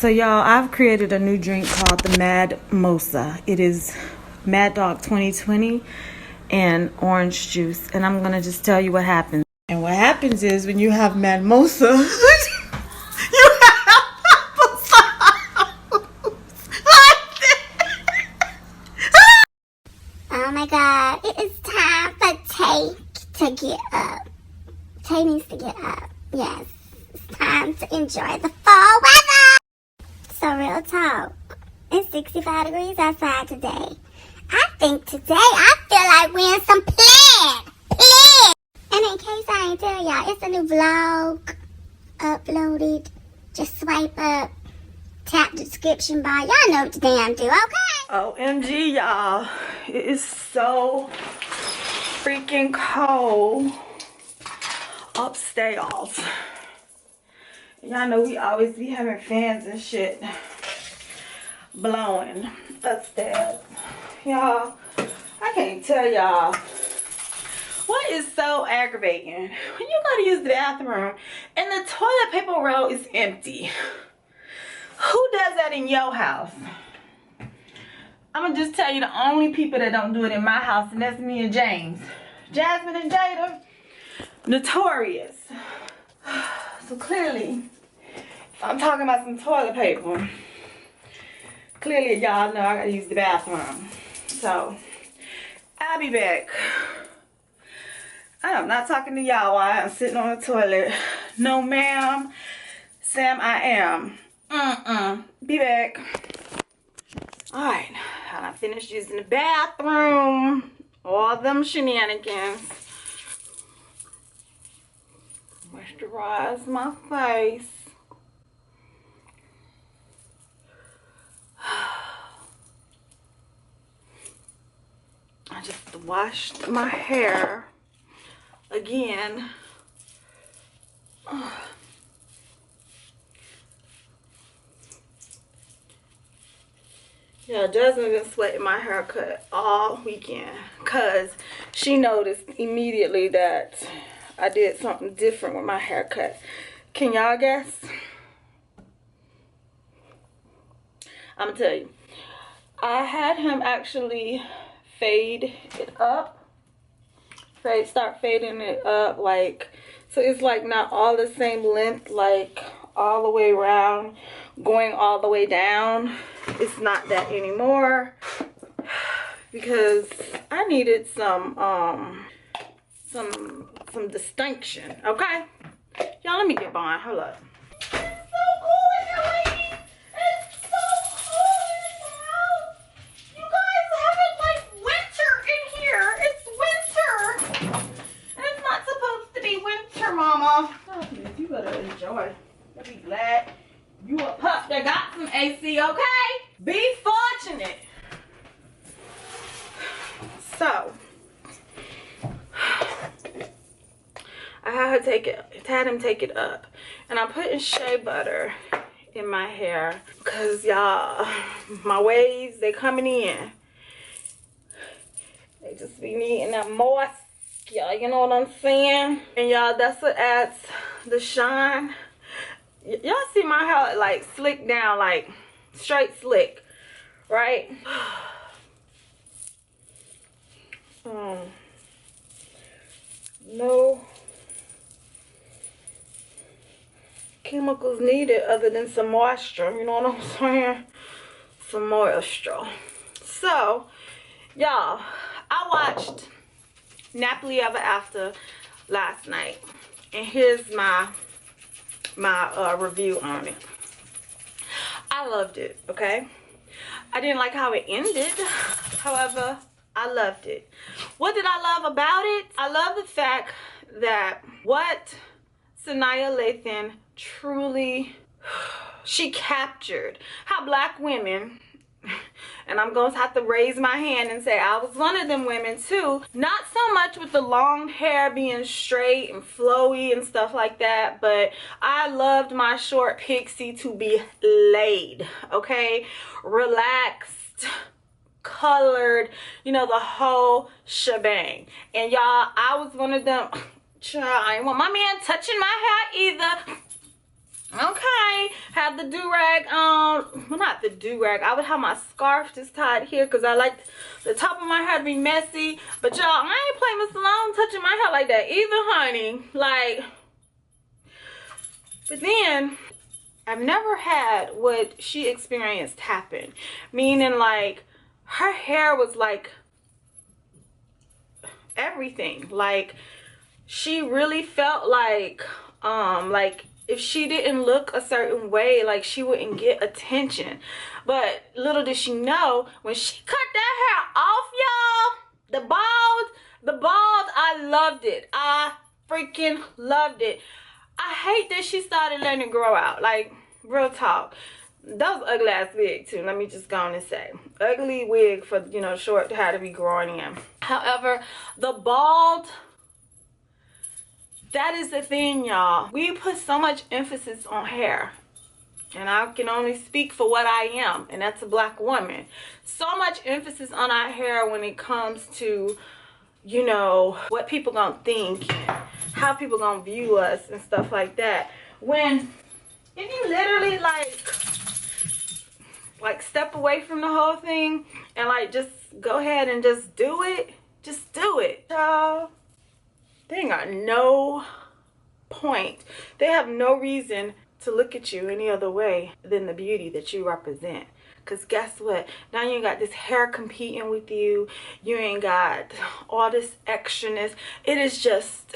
So y'all, I've created a new drink called the Mad Mosa. It is Mad Dog 2020 and orange juice. And I'm gonna just tell you what happens. And what happens is when you have Mad Mosa, you have applesauce like this. Oh my God, it is time for Tay to get up. Tay needs to get up. Yes, it's time to enjoy the fall weather. So real talk, it's 65 degrees outside today. I think today I feel like wearing some plaid. And in case I ain't tell y'all, it's a new vlog uploaded. Just swipe up, tap the description bar. Y'all know what to damn do, okay? OMG, y'all. It is so freaking cold upstairs. Y'all know we always be having fans and shit blowing upstairs. Y'all, I can't tell y'all what is so aggravating. When you go to use the bathroom and the toilet paper roll is empty. Who does that in your house? I'm gonna just tell you the only people that don't do it in my house, and that's me and James. Jasmine and Jada, notorious. So clearly, if I'm talking about some toilet paper, clearly y'all know I gotta use the bathroom. So, I'll be back. I am not talking to y'all while I'm sitting on the toilet. No ma'am, Sam, I am. Be back. Alright, I finished using the bathroom. All them shenanigans. Moisturize my face. I just washed my hair again. Yeah, Jasmine been sweating my haircut all weekend because she noticed immediately that I did something different with my haircut. Can y'all guess? I'm gonna tell you. I had him actually fade it up. Start fading it up, like, so it's like not all the same length, like all the way around, going all the way down. It's not that anymore because I needed some distinction. Okay, y'all, let me get behind. Hold up. It's so cool in here, ladies. It's so cool in this house. You guys have it like winter in here. It's winter. And it's not supposed to be winter, Mama. Oh, you better enjoy. I'll be glad you a pup that got some AC, okay? Be fortunate. So, I had him take it up. And I'm putting shea butter in my hair because y'all, my waves, they coming in. They just be needing that moist, y'all, you know what I'm saying? And y'all, that's what adds the shine. Y'all see my hair like slick down, like straight slick, right? No chemicals needed other than some moisture, you know what I'm saying? Some moisture. So, y'all, I watched Nappilly Ever After last night, and here's my review on it. I loved it, okay? I didn't like how it ended. However, I loved it. What did I love about it? I love the fact that what Sanaya Lathan truly, she captured how black women, and I'm going to have to raise my hand and say I was one of them women too. Not so much with the long hair being straight and flowy and stuff like that, but I loved my short pixie to be laid, okay? Relaxed, colored, you know, the whole shebang. And y'all, I was one of them. Child, I ain't want my man touching my hair either. Okay, have the do-rag on. Well, not the do-rag. I would have my scarf just tied here because I like the top of my hair to be messy. But y'all, I ain't playing Miss Long touching my hair like that either, honey. Like, but then I've never had what she experienced happen. Meaning, like, her hair was like everything. Like, she really felt like if she didn't look a certain way, like, she wouldn't get attention. But little did she know, when she cut that hair off, y'all, the bald, I loved it. I freaking loved it. I hate that she started letting it grow out. Like, real talk. That was ugly ass wig too. Let me just go on and say, ugly wig for, you know, short hair to be growing in. However, the bald, that is the thing, y'all. We put so much emphasis on hair, and I can only speak for what I am, and that's a black woman. So much emphasis on our hair when it comes to, you know, what people gonna think and how people gonna view us and stuff like that. When if you literally like step away from the whole thing and like just go ahead and just do it, y'all. They ain't got no point. They have no reason to look at you any other way than the beauty that you represent. Because guess what? Now you ain't got this hair competing with you. You ain't got all this extraness. It is just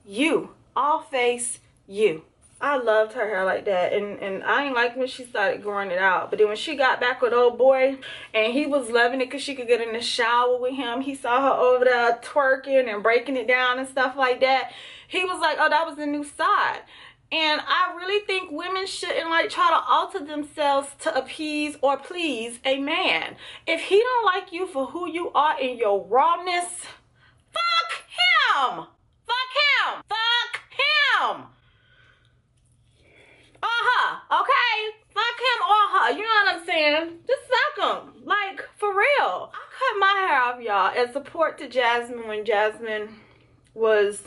you. All face you. I loved her hair like that, and I ain't like when she started growing it out. But then when she got back with old boy and he was loving it because she could get in the shower with him, he saw her over there twerking and breaking it down and stuff like that, he was like, oh, that was the new side. And I really think women shouldn't like try to alter themselves to appease or please a man. If he don't like you for who you are in your rawness, fuck him. Fuck him. Fuck him. Okay? Fuck him or her. You know what I'm saying? Just fuck him. Like, for real. I cut my hair off, y'all, as support to Jasmine when Jasmine was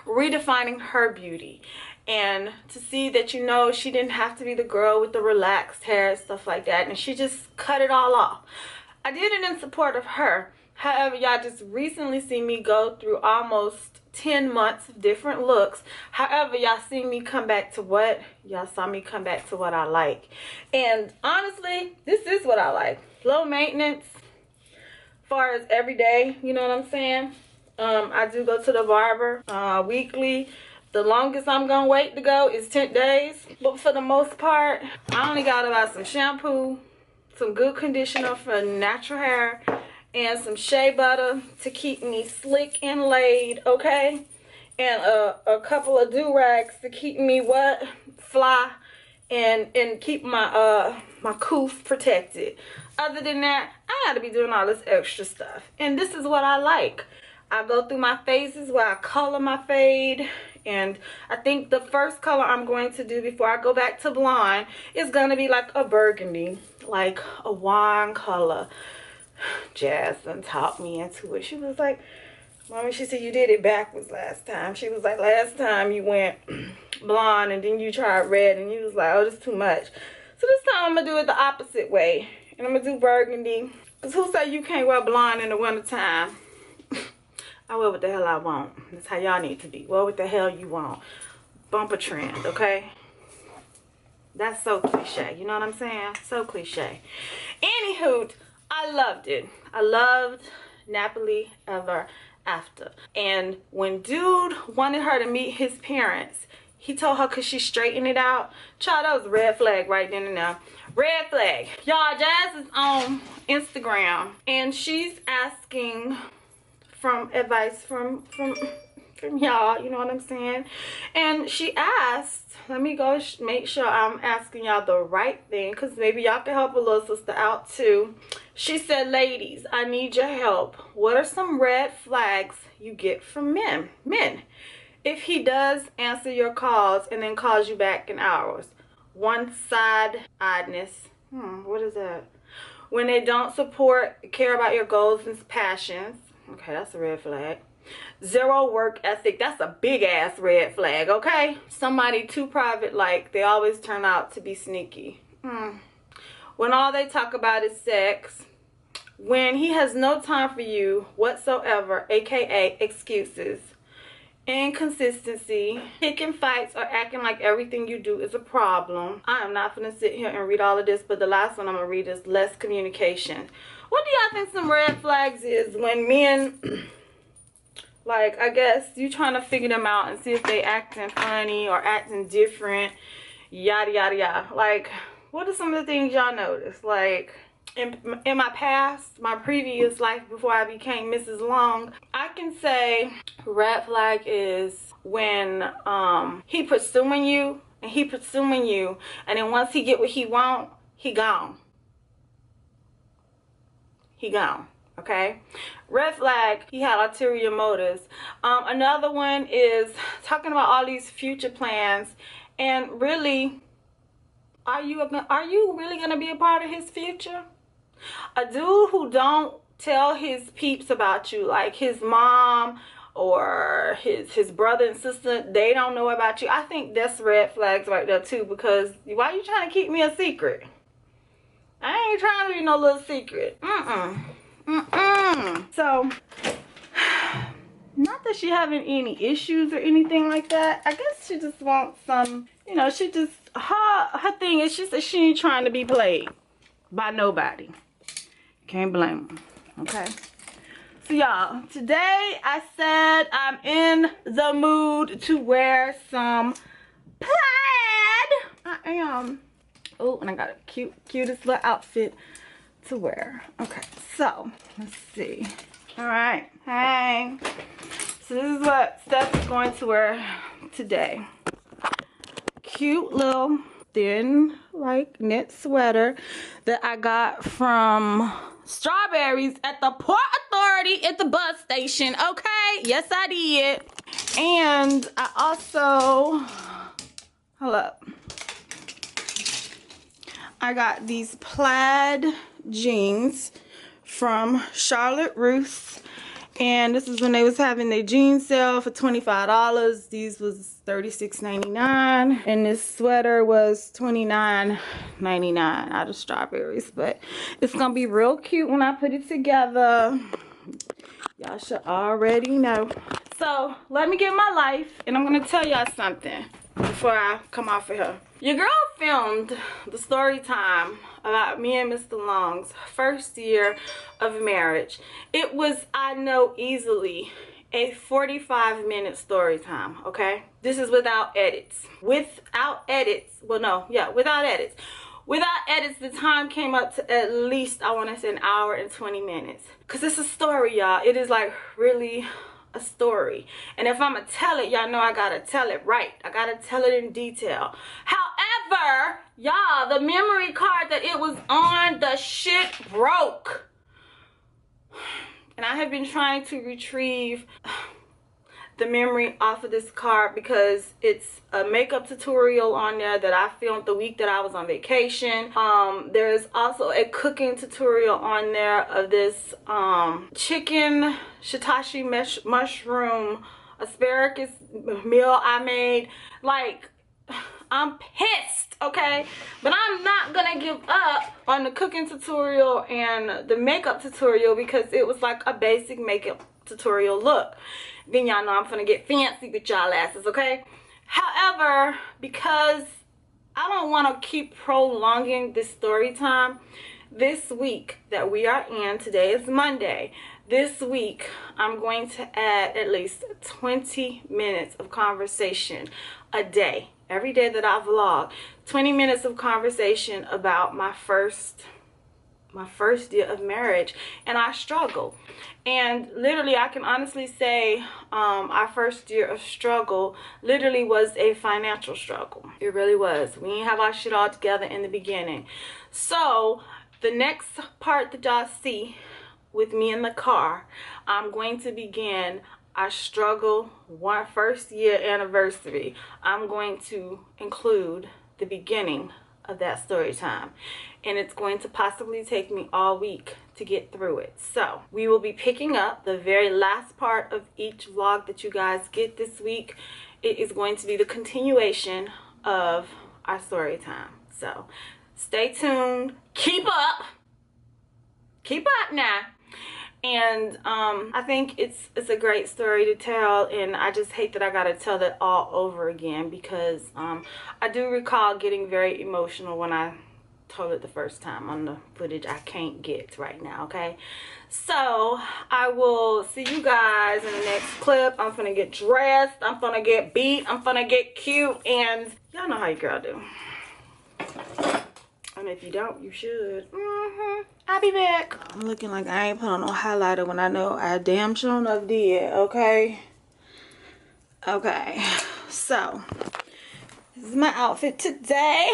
redefining her beauty. And to see that, you know, she didn't have to be the girl with the relaxed hair and stuff like that. And she just cut it all off. I did it in support of her. However, y'all just recently see me go through almost 10 months of different looks. However, y'all see me come back to what? Y'all saw me come back to what I like. And honestly, this is what I like. Low maintenance as far as every day. You know what I'm saying? I do go to the barber weekly. The longest I'm gonna wait to go is 10 days. But for the most part, I only got about some shampoo, some good conditioner for natural hair, and some shea butter to keep me slick and laid, okay? And a couple of do-rags to keep me what? Fly and keep my my coof protected. Other than that, I gotta be doing all this extra stuff. And this is what I like. I go through my phases where I color my fade. And I think the first color I'm going to do before I go back to blonde is gonna be like a burgundy, like a wine color. Jasmine taught me into it. She was like, Mommy, she said you did it backwards last time. She was like, last time you went blonde and then you tried red and you was like, oh, this too much. So this time I'm gonna do it the opposite way. And I'm gonna do burgundy. Cause who say you can't wear blonde in the wintertime? I wear what the hell I want. That's how y'all need to be. Wear what the hell you want. Bump a trend, okay? That's so cliche. You know what I'm saying? So cliche. Anywho, I loved it. I loved Nappilly Ever After. And when dude wanted her to meet his parents, he told her because she straightened it out. Child, that was a red flag right then and there. Red flag. Y'all, Jazz is on Instagram and she's asking from advice from y'all, you know what I'm saying? And she asked, let me go make sure I'm asking y'all the right thing, because maybe y'all can help a little sister out too. She said, ladies, I need your help. What are some red flags you get from men? If he does answer your calls and then calls you back in hours. One-sidedness. What is that? When they don't support, care about your goals and passions. Okay, that's a red flag. Zero work ethic. That's a big ass red flag, okay? Somebody too private, like they always turn out to be sneaky. When all they talk about is sex. When he has no time for you whatsoever, aka excuses. Inconsistency, picking fights, or acting like everything you do is a problem. I am not gonna sit here and read all of this, but the last one I'm gonna read is less communication. What do y'all think some red flags is when men, like, I guess you trying to figure them out and see if they acting funny or acting different, yada yada yada. Like, what are some of the things y'all notice? Like, in my past, my previous life before I became Mrs. Long, I can say red flag is when he pursuing you and then once he get what he want, he gone. Okay? Red flag, he had ulterior motives. Another one is talking about all these future plans, and really, are you really gonna be a part of his future? A dude who don't tell his peeps about you, like his mom or his brother and sister, they don't know about you. I think that's red flags right there too, because why you trying to keep me a secret? I ain't trying to be no little secret. So, not that she having any issues or anything like that. I guess she just wants some, you know, she just, her thing is she said she ain't trying to be played by nobody. Can't blame them. Okay. So y'all, today I said I'm in the mood to wear some plaid. I am. Oh, and I got a cutest little outfit to wear. Okay, so let's see. All right. Hey. So this is what Steph is going to wear today. Cute little thin like knit sweater that I got from Strawberries at the Port Authority at the bus station. Okay, yes I did. And I also, hold up, I got these plaid jeans from Charlotte Russe, and this is when they was having their jean sale for $25. These was $36.99, and this sweater was $29.99 out of Strawberries. But it's gonna be real cute when I put it together. Y'all should already know. So let me get my life, and I'm gonna tell y'all something before I come off of here. Your girl filmed the story time about me and Mr. Long's first year of marriage. It was, I know, easily a 45-minute story time, okay? This is without edits. Without edits, well, no, yeah, without edits. Without edits, the time came up to at least, I want to say, 1 hour and 20 minutes. Because it's a story, y'all. It is, like, really a story. And if I'm going to tell it, y'all know I got to tell it right. I got to tell it in detail. However, y'all, the memory card that it was on, the shit broke. And I have been trying to retrieve the memory off of this card because it's a makeup tutorial on there that I filmed the week that I was on vacation. There's also a cooking tutorial on there of this chicken shiitake mushroom asparagus meal I made. Like, I'm pissed, okay? But I'm not gonna give up on the cooking tutorial and the makeup tutorial because it was like a basic makeup tutorial look. Then y'all know I'm gonna get fancy with y'all asses, okay? However, because I don't want to keep prolonging this story time, this week that we are in, today is Monday, this week I'm going to add at least 20 minutes of conversation a day. Every day that I vlog, 20 minutes of conversation about my first year of marriage, and I struggle. And literally, I can honestly say our first year of struggle literally was a financial struggle. It really was. We didn't have our shit all together in the beginning. So the next part that y'all see with me in the car, I'm going to begin our struggle first year anniversary. I'm going to include the beginning of that story time, and it's going to possibly take me all week to get through it. So we will be picking up the very last part of each vlog that you guys get this week. It is going to be the continuation of our story time. So stay tuned, keep up now. And I think it's a great story to tell, and I just hate that I gotta tell that all over again, because I do recall getting very emotional when I told it the first time on the footage I can't get right now. Okay, so I will see you guys in the next clip. I'm gonna get dressed, I'm gonna get beat, I'm gonna get cute, and y'all know how your girl do. And if you don't, you should. I'll be back. I'm looking like I ain't put on no highlighter when I know I damn sure enough did, okay? Okay, so this is my outfit today.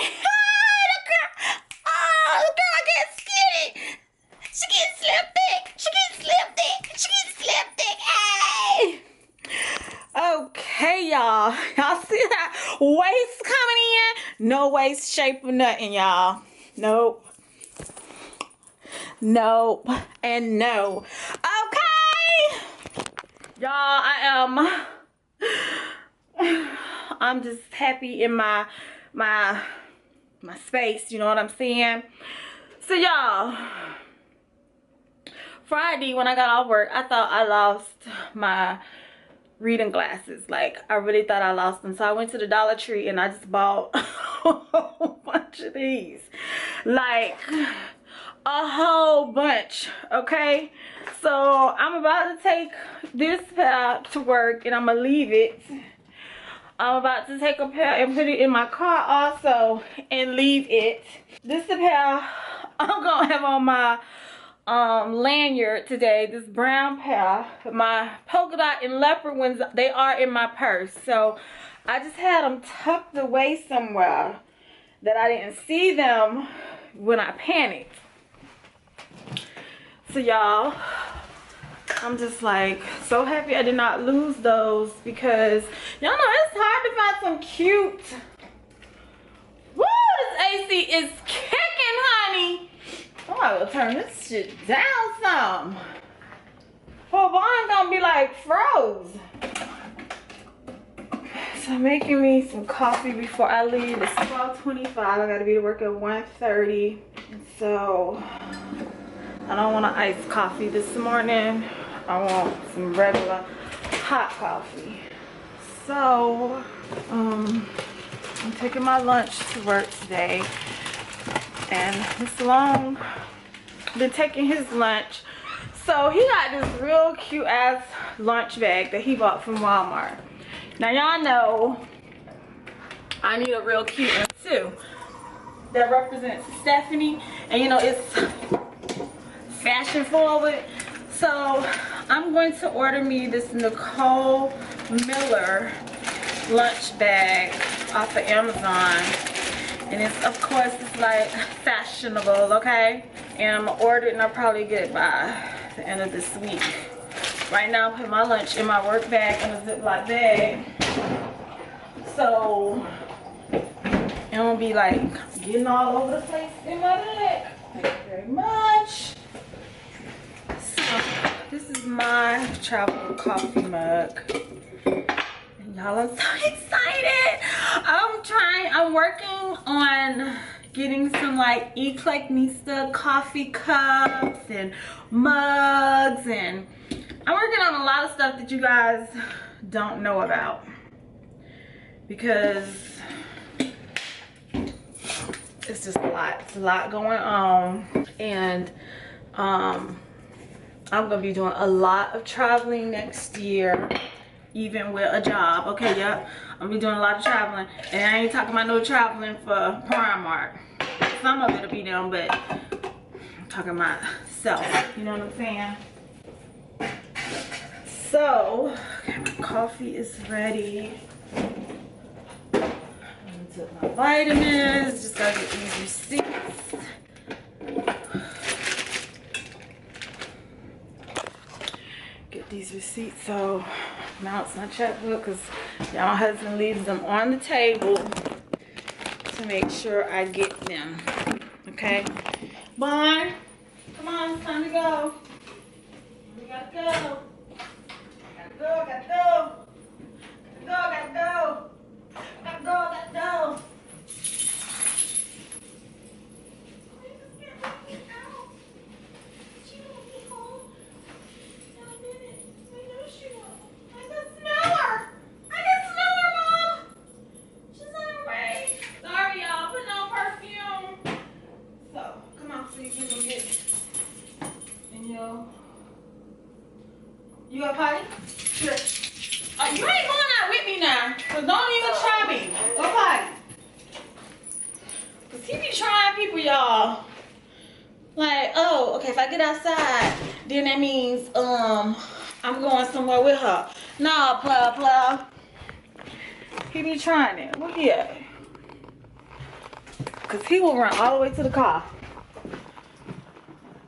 The girl gets skinny. She gets slim thick. She gets slim thick. She gets slim thick. Hey! Okay, y'all. Y'all see that waist coming in? No waist shape or nothing, y'all. Nope. Nope. And no. Okay. Y'all, I'm just happy in my space, you know what I'm saying? So y'all, Friday when I got off work, I thought I lost my reading glasses. Like, I really thought I lost them. So I went to the Dollar Tree and I just bought a whole bunch of these. Like, a whole bunch, okay? So I'm about to take this pair to work and I'm gonna leave it. I'm about to take a pair and put it in my car also and leave it. This is the pair I'm gonna have on my lanyard today. This brown pair. My polka dot and leopard ones, they are in my purse. So I just had them tucked away somewhere that I didn't see them when I panicked. So y'all, I'm just like so happy I did not lose those, because y'all know it's hard to find some cute. Woo, this AC is kicking, honey. I'm gonna turn this shit down some. Poor Vaughn gonna be like froze. So I'm making me some coffee before I leave. It's 12:25. I gotta be to work at 1:30. So I don't want an iced coffee this morning. I want some regular hot coffee. So I'm taking my lunch to work today, and Mr. Long been taking his lunch. So he got this real cute ass lunch bag that he bought from Walmart. Now y'all know I need a real cute one too that represents Stephanie, and you know it's fashion forward. So I'm going to order me this Nicole Miller lunch bag off of Amazon, and it's, of course, it's like fashionable, okay? And I'm gonna order it and I'll probably get it by the end of this week. Right now I'm putting my lunch in my work bag in a Ziploc bag, so it won't be like getting all over the place in my bag. Thank you very much. This is my travel coffee mug. And y'all, I'm so excited. I'm working on getting some like EclecticNista coffee cups and mugs, and I'm working on a lot of stuff that you guys don't know about, because it's just a lot. It's a lot going on, and I'm gonna be doing a lot of traveling next year, even with a job. Okay, yep, I'm gonna be doing a lot of traveling, and I ain't talking about no traveling for Primark. Some of it'll be done, but I'm talking about self, you know what I'm saying? So, okay, my coffee is ready. I took my vitamins, just gotta get these receipts. These receipts, so now it's my checkbook, because y'all husband leaves them on the table to make sure I get them. Okay? Bond, come on, it's time to go. We gotta go. Gotta go, gotta go. Gotta go, gotta go. Gotta go, gotta go. You got potty? Sure. You ain't going out with me now, so don't even try me. Go potty. Cause he be trying people, y'all. Like, oh, okay, if I get outside, then that means I'm going somewhere with her. Nah, plow. He be trying it. Where he at? Cause he will run all the way to the car.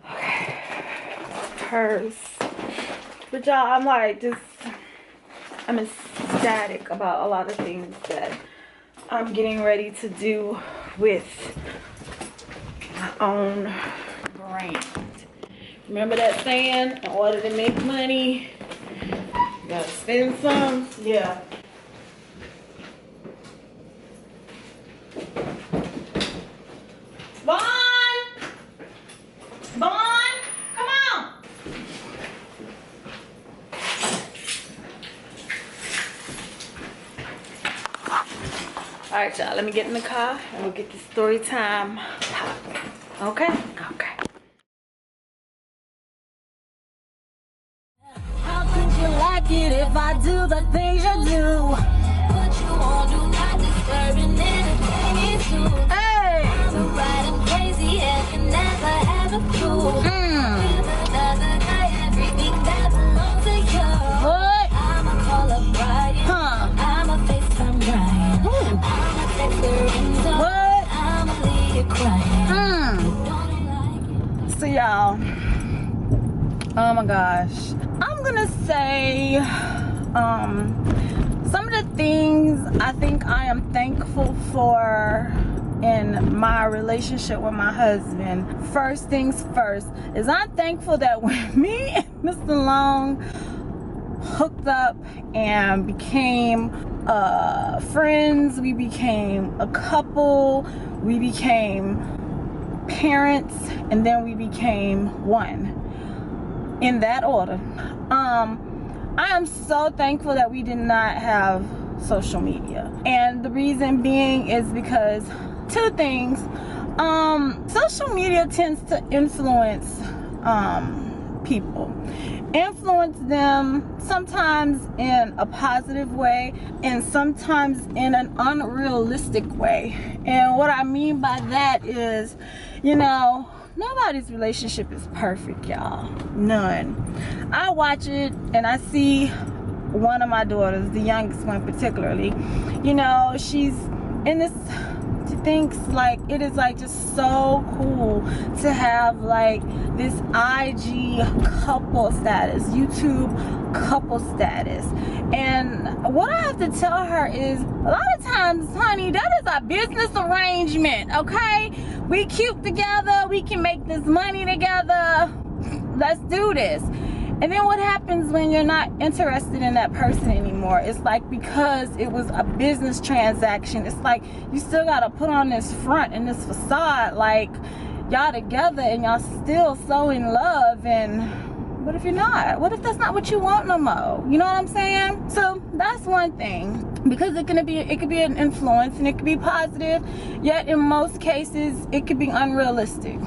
Okay. Purse. But y'all, I'm like I'm ecstatic about a lot of things that I'm getting ready to do with my own brand. Remember that saying, in order to make money, you gotta spend some? Yeah. Bond, come on. All right, y'all, let me get in the car and we'll get the story time popping. Okay? Okay. How could you like it if I do the things you do? Put you on, do not disturb and entertain it too. Hey! I'm riding crazy and can never have a clue. With another guy, everything that belongs to you. What? I'ma call up Brian. I'ma FaceTime Brian. I'ma text Lorenzo. What? I'ma leave you crying. So y'all, oh my gosh, I'm gonna say some of the things I think I am thankful for in my relationship with my husband. First things first is I'm thankful that when me and Mr. Long hooked up and became friends, we became a couple, we became parents, and then we became one, in that order. I am so thankful that we did not have social media, and the reason being is because two things. Social media tends to influence people, influence them sometimes in a positive way and sometimes in an unrealistic way. And what I mean by that is, you know, nobody's relationship is perfect, y'all. None. I watch it and I see one of my daughters, the youngest one particularly, you know, she's in this, she thinks like it is like just so cool to have like this IG couple status, YouTube couple status. And what I have to tell her is, a lot of times, honey, that is a business arrangement, okay? We cute together, we can make this money together, let's do this. And then what happens when you're not interested in that person anymore? It's like, because it was a business transaction, it's like you still gotta put on this front and this facade like y'all together and y'all still so in love. And what if you're not? What if that's not what you want no more? You know what I'm saying? So that's one thing, because it could be an influence and it could be positive, yet in most cases it could be unrealistic.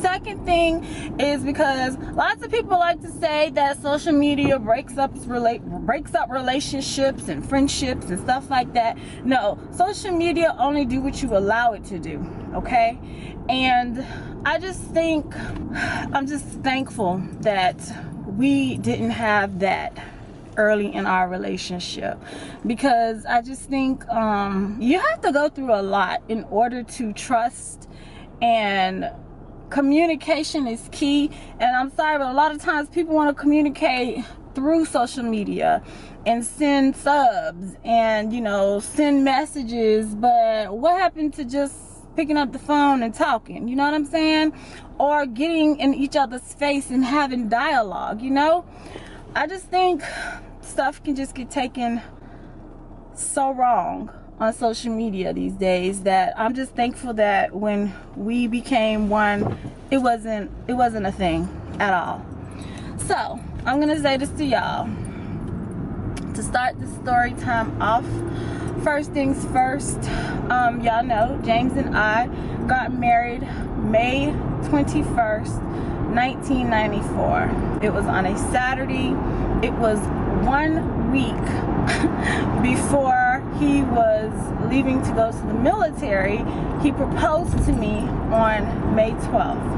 Second thing is because lots of people like to say that social media breaks up relationships and friendships and stuff like that. No, social media only do what you allow it to do, okay? And I just think, I'm just thankful that we didn't have that early in our relationship, because I just think you have to go through a lot in order to trust, and communication is key. And I'm sorry, but a lot of times people want to communicate through social media and send subs and, you know, send messages, but what happened to just picking up the phone and talking? You know what I'm saying? Or getting in each other's face and having dialogue, you know? I just think stuff can just get taken so wrong on social media these days that I'm just thankful that when we became one, it wasn't a thing at all. So I'm gonna say this to y'all to start the story time off. First things first, y'all know James and I got married May 21st, 1994. It was on a Saturday. It was 1 week before he was leaving to go to the military. He proposed to me on May 12th.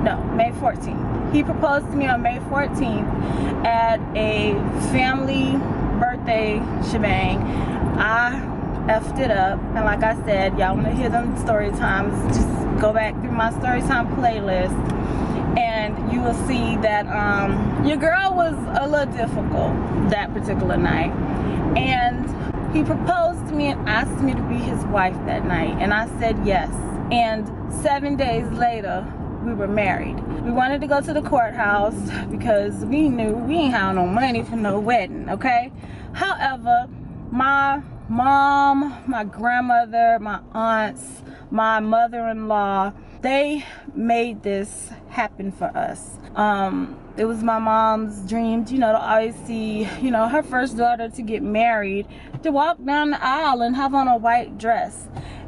No, May 14th. He proposed to me on May 14th at a family birthday shebang. I effed it up, and like I said, y'all want to hear them story times, just go back through my story time playlist and you will see that your girl was a little difficult that particular night. And he proposed to me and asked me to be his wife that night, and I said yes. And 7 days later, we were married. We wanted to go to the courthouse because we knew we ain't have no money for no wedding, okay? However, my mom, my grandmother, my aunts, my mother-in-law, they made this happen for us. It was my mom's dream, you know, to always see, you know, her first daughter to get married, to walk down the aisle and have on a white dress,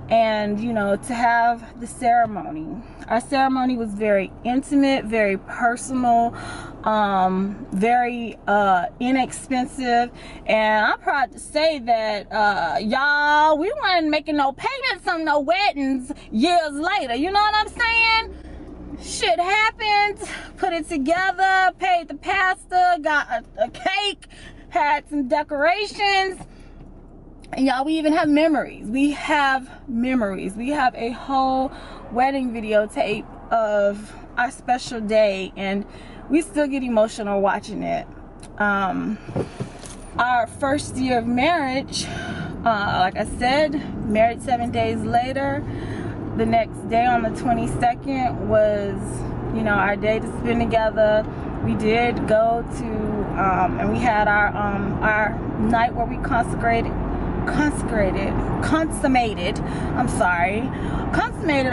and, you know, to have the ceremony. Our ceremony was very intimate, very personal, very inexpensive, and I'm proud to say that y'all, we weren't making no payments on no weddings years later. You know what I'm saying? Shit happened, put it together, paid the pastor, got a cake, had some decorations. And y'all, we even have memories. We have memories. We have a whole wedding videotape of our special day, and we still get emotional watching it. Our first year of marriage, like I said, married 7 days later. The next day on the 22nd was, you know, our day to spend together. We did go to, and we had our night where we consummated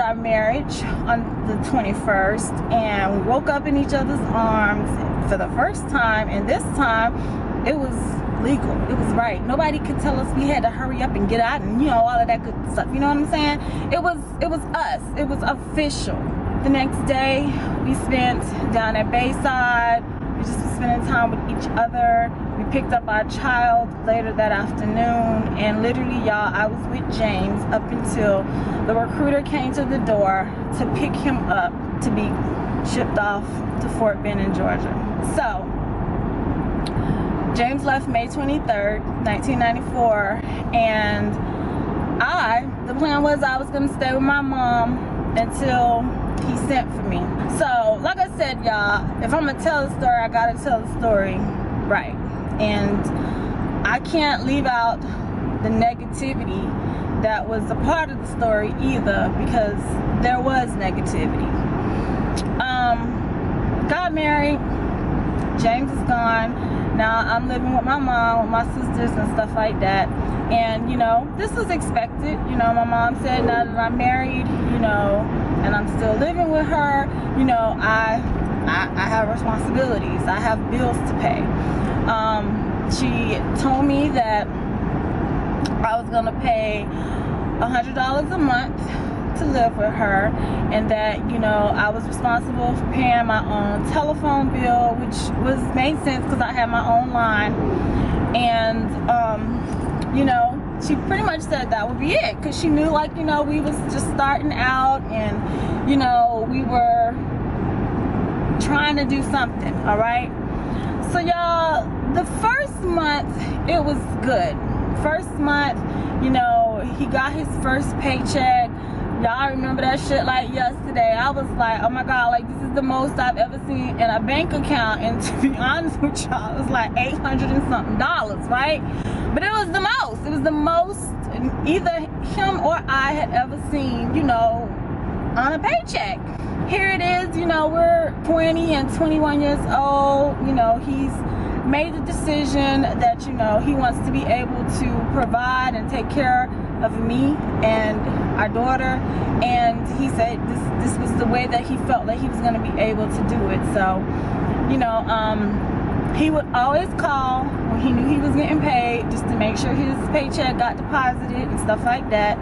our marriage on the 21st, and we woke up in each other's arms for the first time, and this time it was legal. It was right. Nobody could tell us we had to hurry up and get out and, you know, all of that good stuff. You know what I'm saying? It was us. It was official. The next day we spent down at Bayside. We just was spending time with each other. We picked up our child later that afternoon, and literally, y'all, I was with James up until the recruiter came to the door to pick him up to be shipped off to Fort Benning, Georgia. So James left May 23rd, 1994, and the plan was I was gonna stay with my mom until he sent for me. So, like I said, y'all, if I'm gonna tell the story, I gotta tell the story right. And I can't leave out the negativity that was a part of the story either, because there was negativity. Got married, James is gone. Now I'm living with my mom, with my sisters and stuff like that. And, you know, this was expected. You know, my mom said now that I'm married, you know, and I'm still living with her, you know, I have responsibilities. I have bills to pay. She told me that I was gonna pay $100 a month to live with her, and that, you know, I was responsible for paying my own telephone bill, which made sense because I had my own line. And you know, she pretty much said that would be it, because she knew, like, you know, we was just starting out, and, you know, we were trying to do something. All right, so y'all, the first month it was good. First month, you know, he got his first paycheck. Y'all remember that shit like yesterday. I was like, oh my God, like, this is the most I've ever seen in a bank account, and to be honest with y'all, it was like $800 and something, right? But it was the most. It was the most either him or I had ever seen, you know, on a paycheck. Here it is, you know, we're 20 and 21 years old. You know, he's made the decision that, you know, he wants to be able to provide and take care of me and our daughter, and he said this was the way that he felt like he was going to be able to do it. So, you know, he would always call when he knew he was getting paid, just to make sure his paycheck got deposited and stuff like that.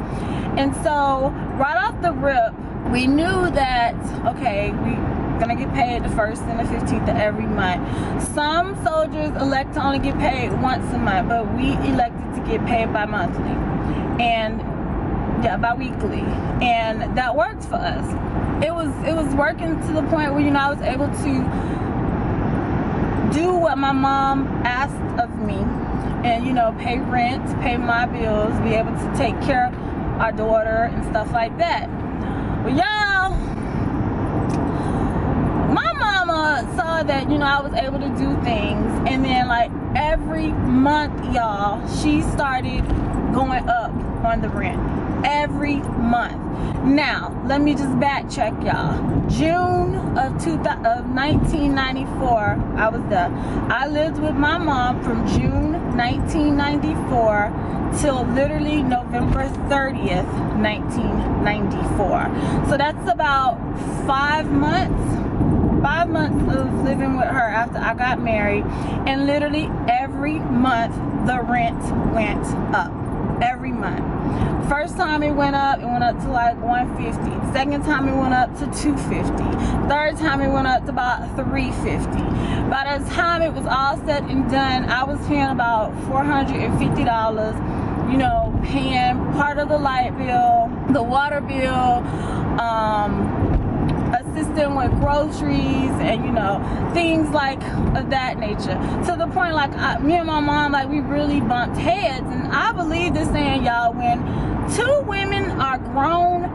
And so right off the rip, we knew that, okay, we're gonna get paid the 1st and the 15th of every month. Some soldiers elect to only get paid once a month, but we elected to get paid bi-monthly and bi-weekly, and that worked for us. It was working to the point where, you know, I was able to do what my mom asked of me, and, you know, pay rent, pay my bills, be able to take care of our daughter and stuff like that. Well, y'all, my mama saw that, you know, I was able to do things, and then like every month, y'all, she started going up on the rent every month. Now, let me just backtrack, y'all. June of 1994, I was there. I lived with my mom from June 1994 till literally November 30th, 1994. So that's about 5 months. 5 months of living with her after I got married, and literally every month the rent went up. Every month. First time it went up to like $150. Second time it went up to $250. Third time it went up to about $350. By the time it was all said and done, I was paying about $450, you know, paying part of the light bill, the water bill, assisting with groceries, and, you know, things like of that nature, to the point like me and my mom, like, we really bumped heads. And I believe this saying, y'all, when two women are grown,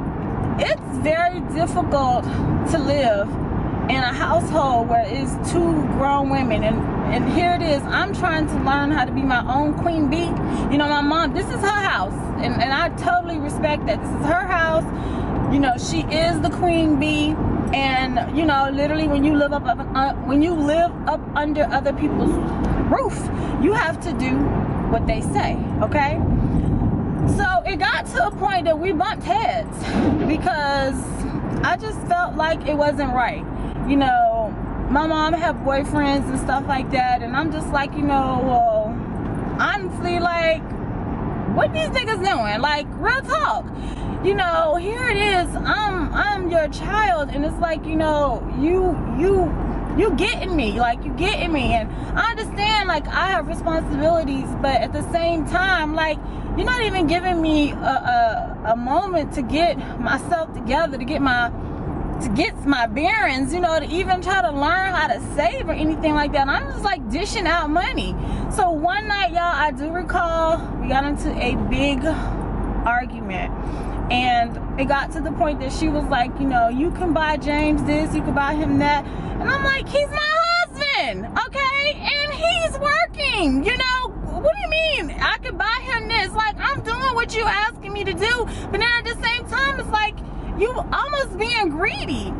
it's very difficult to live in a household where it's two grown women. And here it is, I'm trying to learn how to be my own queen bee. You know, my mom, this is her house, and I totally respect that. This is her house. You know, she is the queen bee. And, you know, literally when you live up under other people's roof, you have to do what they say, okay? So it got to a point that we bumped heads because I just felt like it wasn't right. You know, my mom had boyfriends and stuff like that, and I'm just like, you know, well, honestly, like, what these niggas doing? Like, real talk. You know, here it is, I'm your child, and it's like, you know, you getting me, like, you getting me. And I understand, like, I have responsibilities, but at the same time, like, you're not even giving me a moment to get myself together, to get my bearings, you know, to even try to learn how to save or anything like that. And I'm just like dishing out money. So one night, y'all, I do recall we got into a big argument, and it got to the point that she was like, you know, you can buy James this, you can buy him that. And I'm like, he's my husband, okay? And he's working, you know? What do you mean I could buy him this? Like, I'm doing what you asking me to do, but then at the same time, it's like you almost being greedy.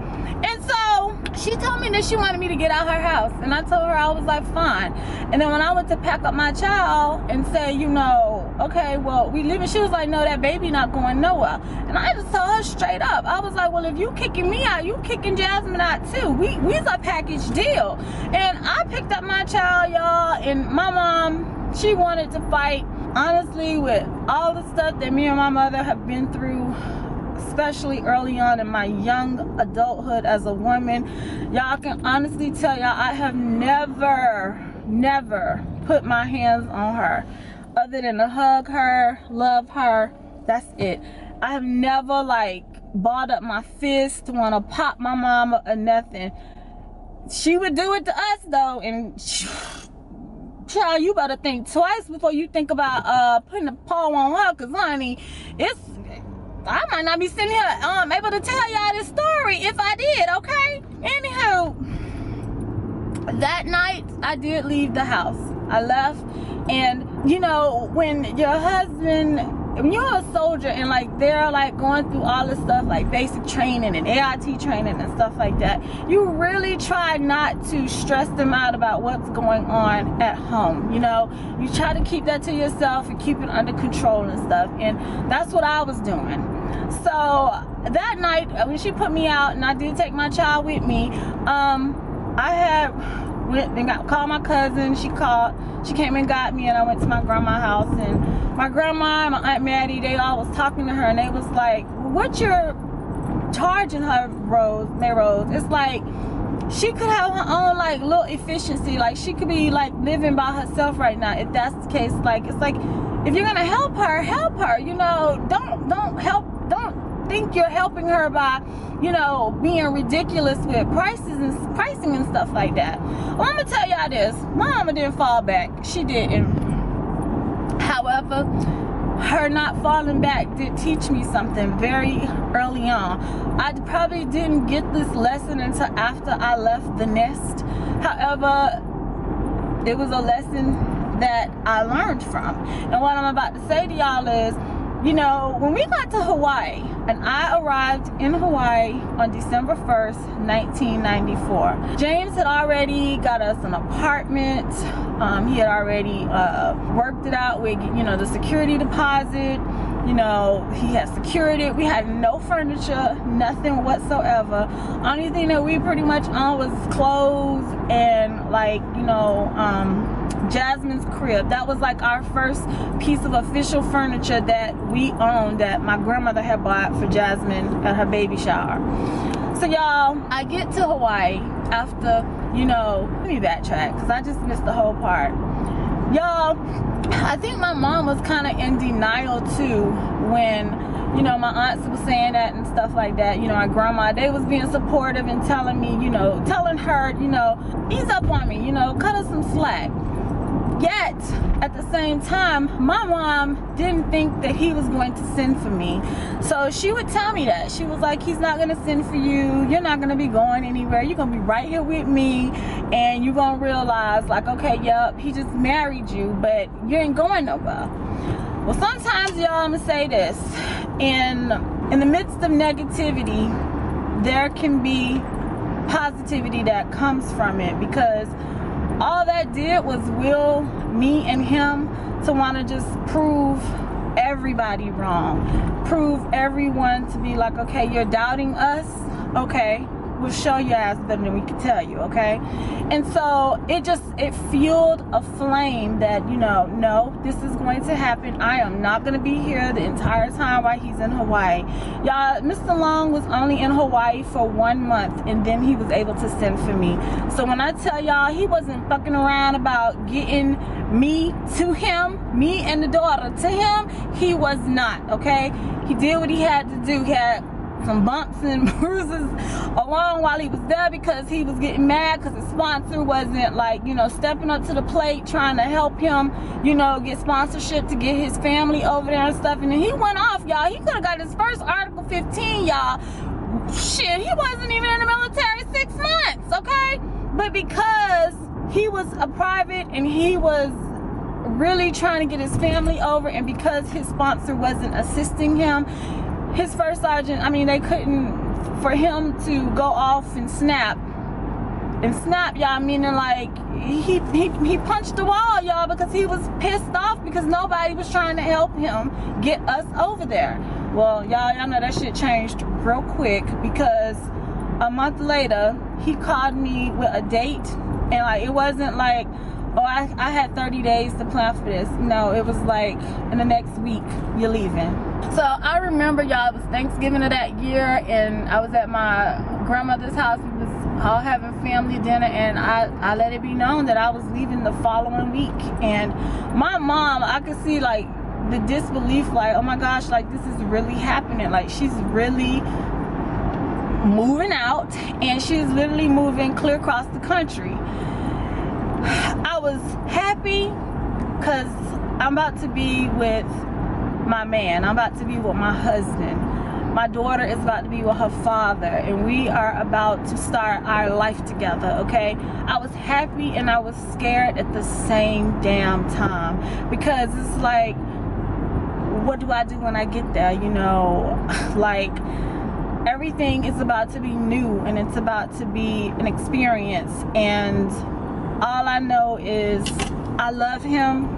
And so she told me that she wanted me to get out her house, and I told her, I was like, fine. And then when I went to pack up my child and say, you know, okay, well, we leaving, she was like, no, that baby not going nowhere. And I just told her straight up, I was like, well, if you kicking me out, you kicking Jasmine out too. We's a package deal. And I picked up my child, y'all, and my mom, she wanted to fight. Honestly, with all the stuff that me and my mother have been through, especially early on in my young adulthood as a woman, y'all, can honestly tell y'all, I have never put my hands on her other than to hug her, love her. That's it. I have never, like, balled up my fist to want to pop my mama or nothing. She would do it to us though, and child, you better think twice before you think about putting a paw on her, because honey, it's I might not be sitting here able to tell y'all this story if I did, okay? Anywho, that night I did leave the house. I left, and you know, when your husband, when you're a soldier and like they're like going through all this stuff like basic training and AIT training and stuff like that, you really try not to stress them out about what's going on at home. You know, you try to keep that to yourself and keep it under control and stuff, and that's what I was doing. So that night when she put me out and I did take my child with me, I had went and called my cousin. She came and got me, and I went to my grandma's house, and my grandma and my Aunt Maddie, they all was talking to her, and they was like, what you're charging her, May Rose? It's like she could have her own like little efficiency, like she could be like living by herself right now if that's the case. Like, it's like, if you're gonna help her, you know. Don't think you're helping her by, you know, being ridiculous with pricing and stuff like that. Well, I'm gonna tell y'all this, my mama didn't fall back. She didn't. However, her not falling back did teach me something very early on. I probably didn't get this lesson until after I left the nest. However, it was a lesson that I learned from. And what I'm about to say to y'all is, you know, when we got to Hawaii, and I arrived in Hawaii on December 1st, 1994. James had already got us an apartment. He had already worked it out with, you know, the security deposit. You know, he had secured it. We had no furniture, nothing whatsoever. Only thing that we pretty much owned was clothes and like, you know, Jasmine's crib. That was like our first piece of official furniture that we owned, that my grandmother had bought for Jasmine at her baby shower. So y'all, I get to Hawaii after, you know, let me backtrack because I just missed the whole part. Y'all, I think my mom was kind of in denial too when, you know, my aunts was saying that and stuff like that. You know, my grandma, they was being supportive and telling me, you know, telling her, you know, ease up on me, you know, cut her some slack. Yet, at the same time, my mom didn't think that he was going to send for me. So she would tell me that. She was like, he's not going to send for you. You're not going to be going anywhere. You're going to be right here with me. And you're going to realize, like, okay, yep, he just married you, but you ain't going nowhere. Well, sometimes, y'all, I'm going to say this. In the midst of negativity, there can be positivity that comes from it, because all that did was will me and him to want to just prove everybody wrong, prove everyone to be like, okay, you're doubting us, okay, we'll show your ass better than we can tell you, okay? And so it fueled a flame that, you know, no, this is going to happen. I am not going to be here the entire time while he's in Hawaii. Y'all, Mr. Long was only in Hawaii for 1 month, and then he was able to send for me. So when I tell y'all, he wasn't fucking around about getting me to him, me and the daughter to him, he was not, okay? He did what he had to do. He had some bumps and bruises along while he was there because he was getting mad because his sponsor wasn't, like, you know, stepping up to the plate trying to help him, you know, get sponsorship to get his family over there and stuff. And then he went off, y'all. He could have got his first Article 15, y'all. Shit, he wasn't even in the military 6 months, okay? But because he was a private and he was really trying to get his family over, and because his sponsor wasn't assisting him, his first sergeant, I mean, they couldn't, for him to go off and snap, y'all, meaning like he punched the wall, y'all, because he was pissed off because nobody was trying to help him get us over there. Well, y'all know that shit changed real quick, because a month later he called me with a date, and like, it wasn't like, oh, I had 30 days to plan for this. No, it was like, in the next week, you're leaving. So I remember, y'all, it was Thanksgiving of that year, and I was at my grandmother's house. We was all having family dinner, and I let it be known that I was leaving the following week. And my mom, I could see, like, the disbelief, like, oh my gosh, like, this is really happening. Like, she's really moving out, and she's literally moving clear across the country. I was happy because I'm about to be with my man. I'm about to be with my husband. my daughter is about to be with her father, and we are about to start our life together, okay? I was happy and I was scared at the same damn time, because it's like, what do I do when I get there, you know? Like, everything is about to be new, and it's about to be an experience, and all I know is I love him,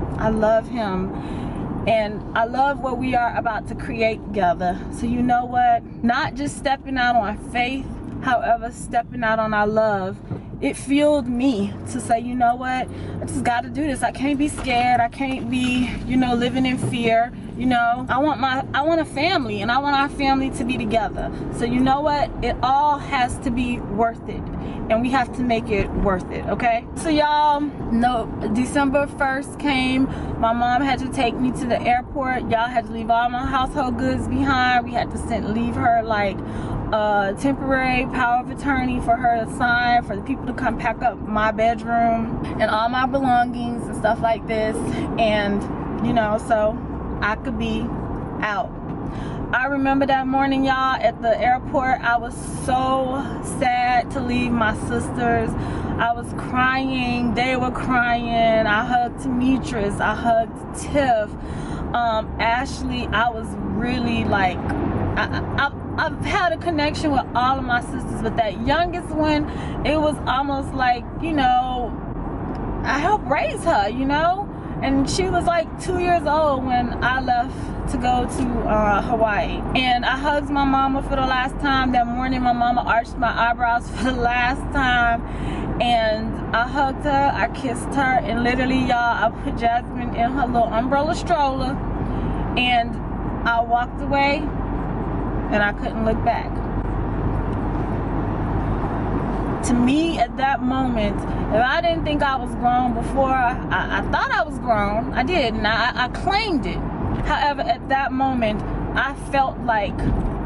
and I love what we are about to create together. So you know what? Not just stepping out on faith, however, stepping out on our love. It fueled me to say, you know what? I just got to do this. I can't be scared. I can't be, you know, living in fear. You know, I want a family, and I want our family to be together. So you know what? It all has to be worth it, and we have to make it worth it, okay? So y'all know December 1st came. My mom had to take me to the airport. Y'all had to leave all my household goods behind. We had to leave her like temporary power of attorney for her to sign, for the people to come pack up my bedroom and all my belongings and stuff like this. And you know, so I could be out. I remember that morning, y'all, at the airport. I was so sad to leave my sisters. I was crying. They were crying. I hugged Demetris. I hugged Tiff. Ashley, I was really like, I've had a connection with all of my sisters, but that youngest one, it was almost like, you know, I helped raise her, you know? And she was like 2 years old when I left to go to Hawaii. And I hugged my mama for the last time. That morning, my mama arched my eyebrows for the last time. And I hugged her, I kissed her, and literally, y'all, I put Jasmine in her little umbrella stroller, and I walked away, and I couldn't look back. To me, at that moment, if I didn't think I was grown before, I thought I was grown. I did, and I claimed it. However, at that moment, I felt like,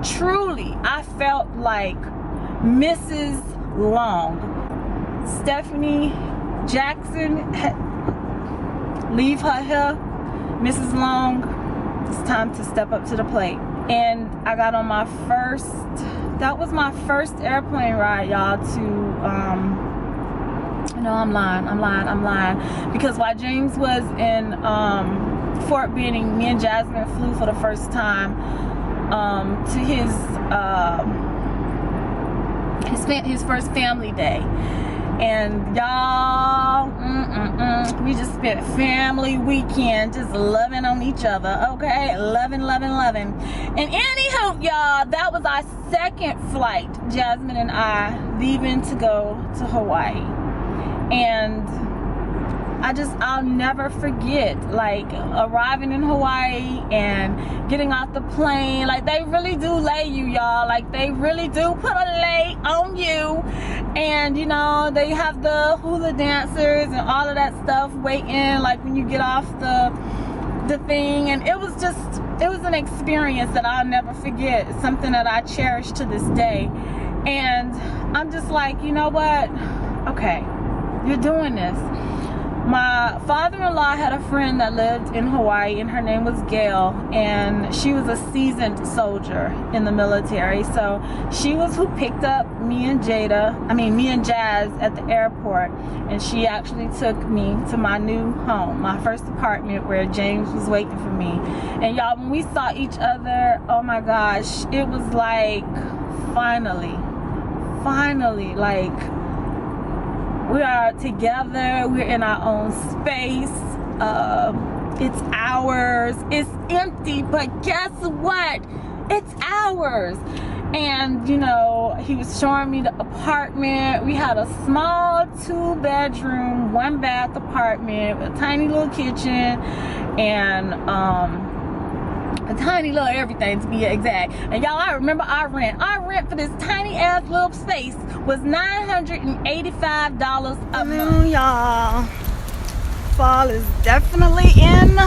truly, I felt like Mrs. Long. Stephanie Jackson, leave her here. Mrs. Long, it's time to step up to the plate. And I got on my first, that was my first airplane ride, y'all, to, no, I'm lying. Because while James was in Fort Benning, me and Jasmine flew for the first time to his first family day. And y'all, we just spent family weekend just loving on each other, okay? Loving. And anywho, y'all, that was our second flight, Jasmine and I, leaving to go to Hawaii. And I'll never forget, like, arriving in Hawaii and getting off the plane. Like, they really do lay you, y'all. Like, they really do put a lay on you. And, you know, they have the hula dancers and all of that stuff waiting, like, when you get off the thing. And it was an experience that I'll never forget. It's something that I cherish to this day. And I'm just like, you know what? Okay, you're doing this. My father-in-law had a friend that lived in Hawaii, and her name was Gail, and she was a seasoned soldier in the military. So she was who picked up me and Jazz at the airport, and she actually took me to my new home, my first apartment, where James was waiting for me. And y'all, when we saw each other, oh my gosh, it was like, finally, like, we are together, we're in our own space, it's ours, it's empty, but guess what? It's ours. And you know, he was showing me the apartment. We had a small 2-bedroom, 1-bath apartment with a tiny little kitchen and a tiny little everything, to be exact. And y'all, I remember our rent for this tiny ass little space was $985 a month. Y'all, fall is definitely in